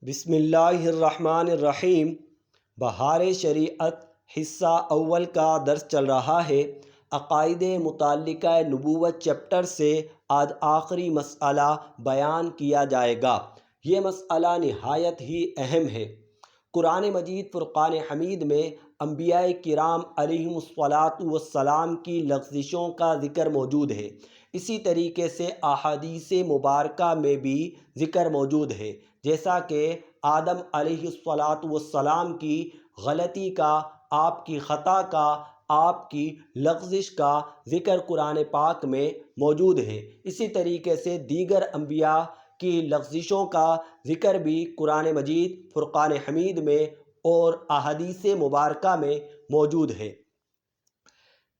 بسم اللہ الرحمن الرحیم۔ بہار شریعت حصہ اول کا درس چل رہا ہے۔ عقائد متعلقہ نبوت چیپٹر سے آج آخری مسئلہ بیان کیا جائے گا۔ یہ مسئلہ نہایت ہی اہم ہے۔ قرآن مجید فرقان حمید میں انبیاء کرام علیہم الصلاۃ کی لغزشوں کا ذکر موجود ہے۔ اسی طریقے سے احادیث مبارکہ میں بھی ذکر موجود ہے، جیسا کہ آدم علیہ السلام کی غلطی کا، آپ کی خطا کا، آپ کی لغزش کا ذکر قرآن پاک میں موجود ہے۔ اسی طریقے سے دیگر انبیاء کی لغزشوں کا ذکر بھی قرآن مجید فرقان حمید میں اور احادیث مبارکہ میں موجود ہے۔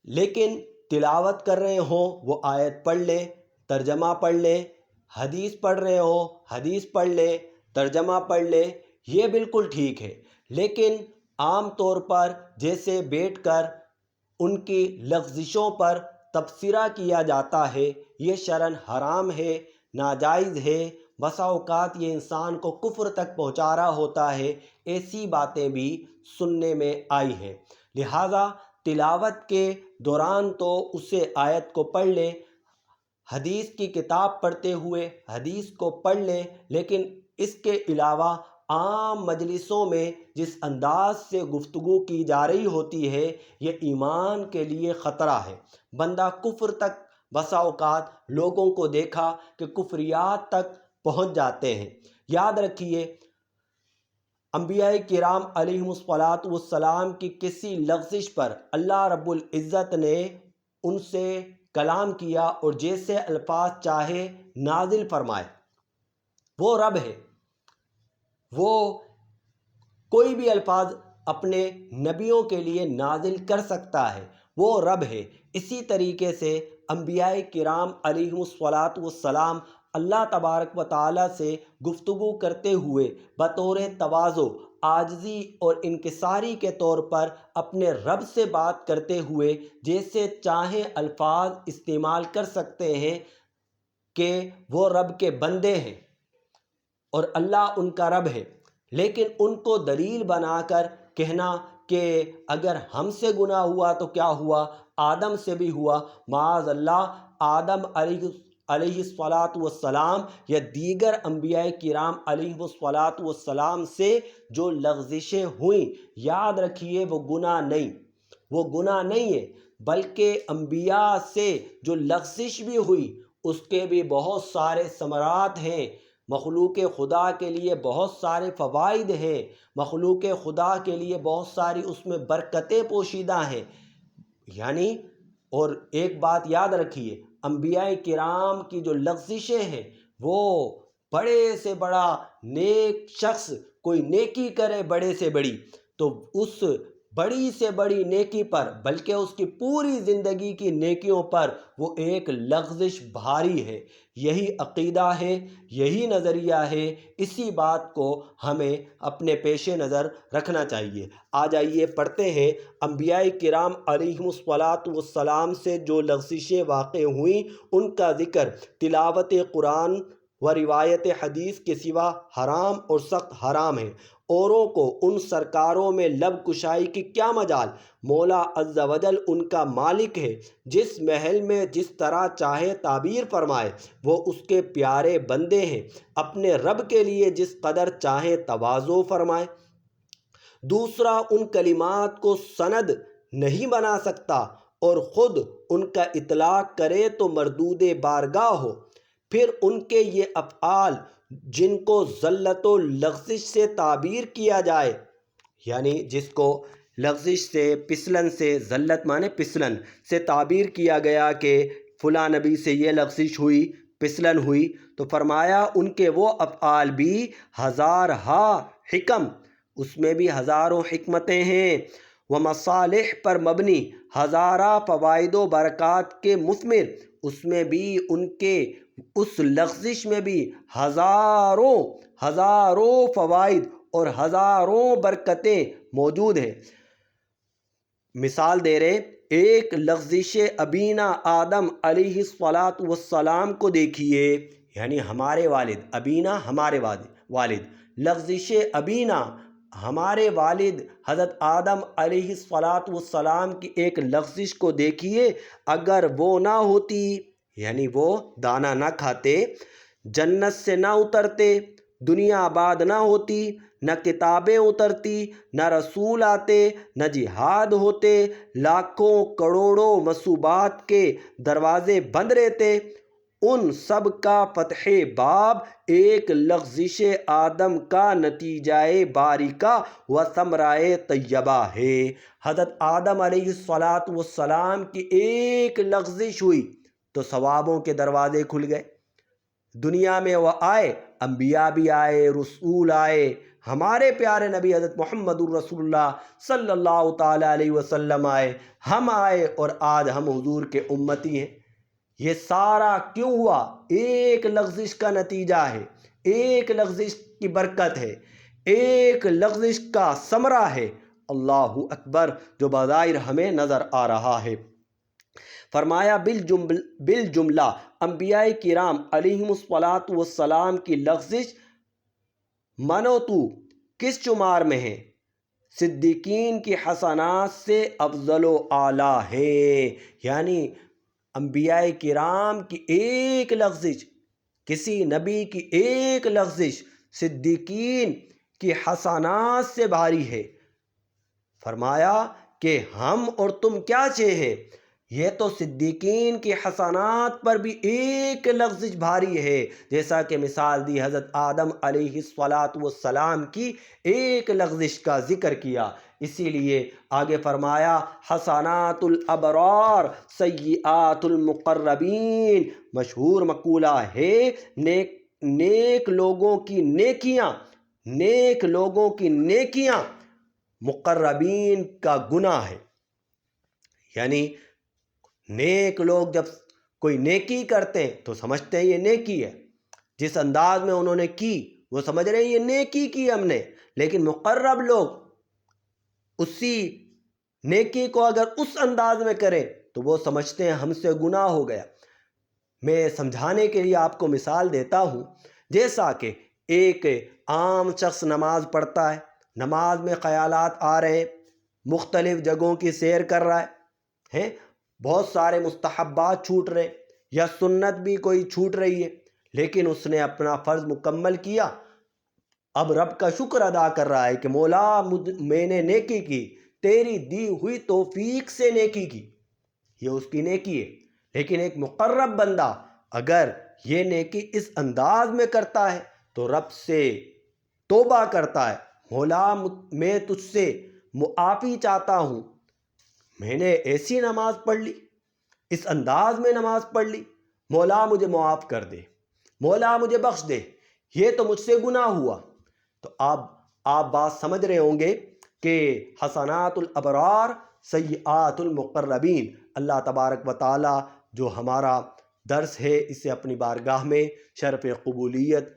لیکن تلاوت کر رہے ہوں وہ آیت پڑھ لیں، ترجمہ پڑھ لیں، حدیث پڑھ رہے ہوں حدیث پڑھ لیں، ترجمہ پڑھ لیں، یہ بالکل ٹھیک ہے۔ لیکن عام طور پر جیسے بیٹھ کر ان کی لغزشوں پر تبصرہ کیا جاتا ہے، یہ شرعاً حرام ہے، ناجائز ہے، بسا اوقات یہ انسان کو کفر تک پہنچا رہا ہوتا ہے۔ ایسی باتیں بھی سننے میں آئی ہیں۔ لہٰذا تلاوت کے دوران تو اسے آیت کو پڑھ لیں، حدیث کی کتاب پڑھتے ہوئے حدیث کو پڑھ لیں، لیکن اس کے علاوہ عام مجلسوں میں جس انداز سے گفتگو کی جا رہی ہوتی ہے، یہ ایمان کے لیے خطرہ ہے۔ بندہ کفر تک بسا اوقات لوگوں کو دیکھا کہ کفریات تک پہنچ جاتے ہیں۔ یاد رکھیے، انبیاء کرام علیہم السلام کی کسی لغزش پر اللہ رب العزت نے ان سے کلام کیا اور جیسے الفاظ چاہے نازل فرمائے۔ وہ رب ہے، وہ کوئی بھی الفاظ اپنے نبیوں کے لیے نازل کر سکتا ہے، وہ رب ہے۔ اسی طریقے سے انبیاء کرام علیہم السلام اللہ تبارک و تعالیٰ سے گفتگو کرتے ہوئے بطور تواضع، عاجزی اور انکساری کے طور پر اپنے رب سے بات کرتے ہوئے جیسے چاہیں الفاظ استعمال کر سکتے ہیں کہ وہ رب کے بندے ہیں اور اللہ ان کا رب ہے۔ لیکن ان کو دلیل بنا کر کہنا کہ اگر ہم سے گناہ ہوا تو کیا ہوا، آدم سے بھی ہوا، معاذ اللہ، آدم علیہ السلام یا دیگر انبیاء کرام علیہ السلام سے جو لغزشیں ہوئیں، یاد رکھیے وہ گناہ نہیں ہے، بلکہ انبیاء سے جو لغزش بھی ہوئی اس کے بھی بہت سارے ثمرات ہیں۔ مخلوق خدا کے لیے بہت سارے فوائد ہیں، مخلوق خدا کے لیے بہت ساری اس میں برکتیں پوشیدہ ہیں۔ اور ایک بات یاد رکھیے، انبیاء کرام کی جو لغزشیں ہیں، وہ بڑے سے بڑا نیک شخص کوئی نیکی کرے بڑے سے بڑی، تو اس بڑی سے بڑی نیکی پر، بلکہ اس کی پوری زندگی کی نیکیوں پر وہ ایک لغزش بھاری ہے۔ یہی عقیدہ ہے، یہی نظریہ ہے، اسی بات کو ہمیں اپنے پیش نظر رکھنا چاہیے۔ آ جائیے پڑھتے ہیں انبیاء کرام علیہم السلام سے جو لغزشیں واقع ہوئیں ان کا ذکر۔ تلاوت قرآن و روایت حدیث کے سوا حرام اور سخت حرام ہے۔ اوروں کو ان سرکاروں میں لب کشائی کی کیا مجال، مولا عز و جل ان کا مالک ہے، جس محل میں جس طرح چاہے تعبیر فرمائے، وہ اس کے پیارے بندے ہیں، اپنے رب کے لیے جس قدر چاہے تواضع فرمائے۔ دوسرا ان کلمات کو سند نہیں بنا سکتا اور خود ان کا اطلاق کرے تو مردود بارگاہ ہو۔ پھر ان کے یہ افعال جن کو ذلت و لغزش سے تعبیر کیا جائے، یعنی جس کو لغزش سے، پسلن سے، ذلت مانے پسلن سے تعبیر کیا گیا کہ فلاں نبی سے یہ لغزش ہوئی، پسلن ہوئی، تو فرمایا ان کے وہ افعال بھی ہزارہا حکم، اس میں بھی ہزاروں حکمتیں ہیں، وہ مصالح پر مبنی، ہزارہ فوائد و برکات کے مثمر، اس میں بھی ان کے اس لغزش میں بھی ہزاروں فوائد اور ہزاروں برکتیں موجود ہیں۔ مثال دے رہے، ایک لغزش ابینا آدم علیہ السلام کو دیکھیے، یعنی ہمارے والد، ابینا ہمارے والد، لغزش ابینا، ہمارے والد حضرت آدم علیہ السلام کی ایک لغزش کو دیکھیے، اگر وہ نہ ہوتی، یعنی وہ دانہ نہ کھاتے، جنت سے نہ اترتے، دنیا آباد نہ ہوتی، نہ کتابیں اترتی، نہ رسول آتے، نہ جہاد ہوتے، لاکھوں کروڑوں مصوبات کے دروازے بند رہتے، ان سب کا فتح باب ایک لغزش آدم کا نتیجہ باری کا و ثمرۂ طیبہ ہے۔ حضرت آدم علیہ السلام کی ایک لغزش ہوئی تو ثوابوں کے دروازے کھل گئے، دنیا میں وہ آئے، انبیاء بھی آئے، رسول آئے، ہمارے پیارے نبی حضرت محمد الرسول اللہ صلی اللہ تعالیٰ علیہ وسلم آئے، ہم آئے، اور آج ہم حضور کے امتی ہیں۔ یہ سارا کیوں ہوا؟ ایک لغزش کا نتیجہ ہے، ایک لغزش کی برکت ہے، ایک لغزش کا ثمرہ ہے، اللہ اکبر، جو بظاہر ہمیں نظر آ رہا ہے۔ فرمایا بالجملہ انبیاء کرام علیہم السلام کی لغزش منو تو کس شمار میں ہے؟ صدیقین کی حسنات سے افضل و اعلیٰ ہے، یعنی انبیاء کرام کی ایک لغزش، کسی نبی کی ایک لغزش صدیقین کی حسنات سے بھاری ہے۔ فرمایا کہ ہم اور تم کیا چاہے، یہ تو صدیقین کی حسنات پر بھی ایک لغزش بھاری ہے، جیسا کہ مثال دی حضرت آدم علیہ السلام کی ایک لغزش کا ذکر کیا۔ اسی لیے آگے فرمایا حسنات الابرار سیئات المقربین، مشہور مقولہ ہے، نیک لوگوں کی نیکیاں مقربین کا گناہ ہے، یعنی نیک لوگ جب کوئی نیکی کرتے ہیں تو سمجھتے ہیں یہ نیکی ہے، جس انداز میں انہوں نے کی وہ سمجھ رہے ہیں یہ نیکی کی ہم نے، لیکن مقرب لوگ اسی نیکی کو اگر اس انداز میں کریں تو وہ سمجھتے ہیں ہم سے گناہ ہو گیا۔ میں سمجھانے کے لیے آپ کو مثال دیتا ہوں، جیسا کہ ایک عام شخص نماز پڑھتا ہے، نماز میں خیالات آ رہے ہیں، مختلف جگہوں کی سیر کر رہا ہے، بہت سارے مستحبات چھوٹ رہے، یا سنت بھی کوئی چھوٹ رہی ہے، لیکن اس نے اپنا فرض مکمل کیا، اب رب کا شکر ادا کر رہا ہے کہ مولا میں نے نیکی کی، تیری دی ہوئی توفیق سے نیکی کی، یہ اس کی نیکی ہے۔ لیکن ایک مقرب بندہ اگر یہ نیکی اس انداز میں کرتا ہے تو رب سے توبہ کرتا ہے، مولا میں تجھ سے معافی چاہتا ہوں، میں نے ایسی نماز پڑھ لی، اس انداز میں نماز پڑھ لی، مولا مجھے معاف کر دے، مولا مجھے بخش دے، یہ تو مجھ سے گناہ ہوا۔ تو آپ بات سمجھ رہے ہوں گے کہ حسنات الابرار سیئات المقربین، اللہ تبارک و تعالی جو ہمارا درس ہے اسے اپنی بارگاہ میں شرف قبولیت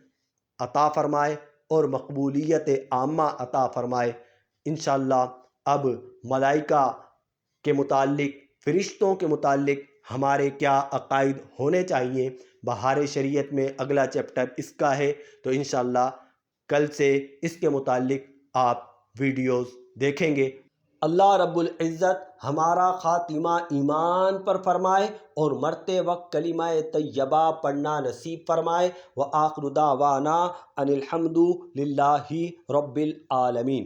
عطا فرمائے اور مقبولیت عامہ عطا فرمائے۔ انشاءاللہ اب ملائکہ کے متعلق، فرشتوں کے متعلق ہمارے کیا عقائد ہونے چاہیے، بہار شریعت میں اگلا چیپٹر اس کا ہے، تو انشاءاللہ کل سے اس کے متعلق آپ ویڈیوز دیکھیں گے۔ اللہ رب العزت ہمارا خاتمہ ایمان پر فرمائے اور مرتے وقت کلمہ طیبہ پڑھنا نصیب فرمائے۔ وآخر دعوانا ان الحمد للہ رب العالمین۔